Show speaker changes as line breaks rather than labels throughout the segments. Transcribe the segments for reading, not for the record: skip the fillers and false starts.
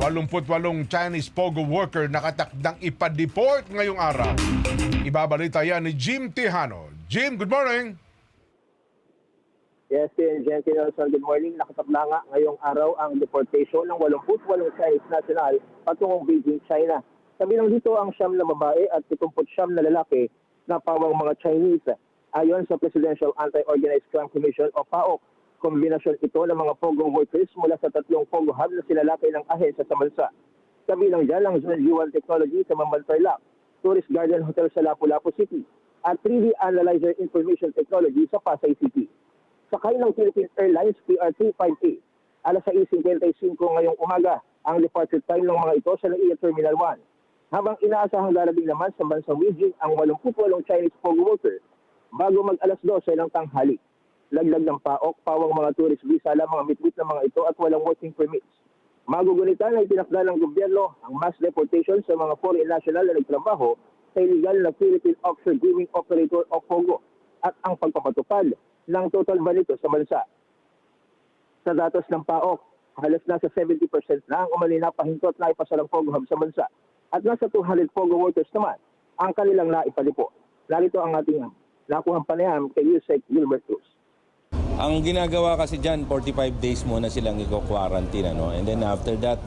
88 Chinese POGO worker nakatakdang ipa-deport ngayong araw. Ibabalita yan ni Jim Tejano. Jim, good morning!
Yes, Jensen Nelson, good morning. Nakatakda nga ngayong araw ang deportation ng 88 Chinese national patungong Beijing, China. Kabilang dito ang 9 na babae at 79 na lalaki na pawang mga Chinese. Ayon sa Presidential Anti-Organized Crime Commission o PAOK, kombinasyon ito ng mga POGO workers mula sa 3 POGO hub na silalaki ng ahensya sa bansa. Kabilang dyan ang Zone G1 Technology sa Mambantarlac, Tourist Garden Hotel sa Lapu-Lapu City, at 3D Analyzer Information Technology sa Pasay City. Sakay ng Philippine Airlines PR-358, alas 6:55 ngayong umaga ang departure time ng mga ito sa NAIA Terminal 1. Habang inaasahang darating naman sa bansang Beijing ang 88 Chinese POGO worker bago mag-alas 12 ng tanghali. Laglag ng PAOK, pawang mga tourist visa lang mga mitwit ng mga ito at walang working permits. Magugunitan ay tinakda ng gobyerno ang mass deportation sa mga foreign national na nagtrabaho sa illegal na Philippine Offshore Gaming Operator o POGO at ang pagpapatupad ng total ban nito sa bansa. Sa datos ng PAOK, halos nasa 70% na ang umani na pahintot na ipasalang POGO hub sa bansa at nasa 200 POGO workers naman ang kanilang naipalipo. Narito ang ating nakuhang panayam kay Yusek Gilbert Cruz.
Ang ginagawa kasi dyan, 45 days muna silang i-quarantine. Ano? And then after that,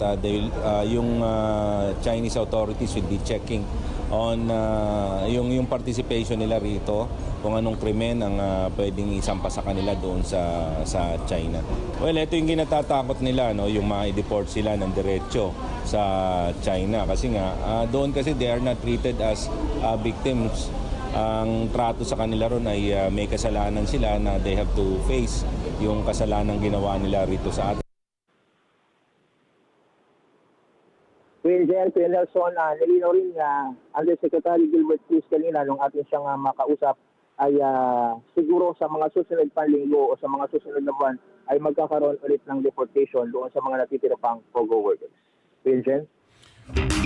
yung Chinese authorities will be checking on yung participation nila rito, kung anong krimen ang pwedeng isampa sa kanila doon sa China. Well, ito yung kinatatakot nila, no? Yung ma-deport sila ng diretso sa China. Kasi nga, doon kasi they are not treated as victims. Ang trato sa kanila ron ay may kasalanan sila na they have to face yung kasalanan ginawa nila rito sa atin.
Kuya Nelson, nilinaw rin Undersecretary Gilbert Cruz kanina nung ating siyang makausap ay siguro sa mga susunod pang linggo o sa mga susunod na buwan ay magkakaroon ulit ng deportation doon sa mga natitira pang POGO workers. Kuya Jen?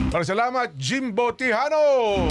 Maraming salamat, Jimbo Tejano!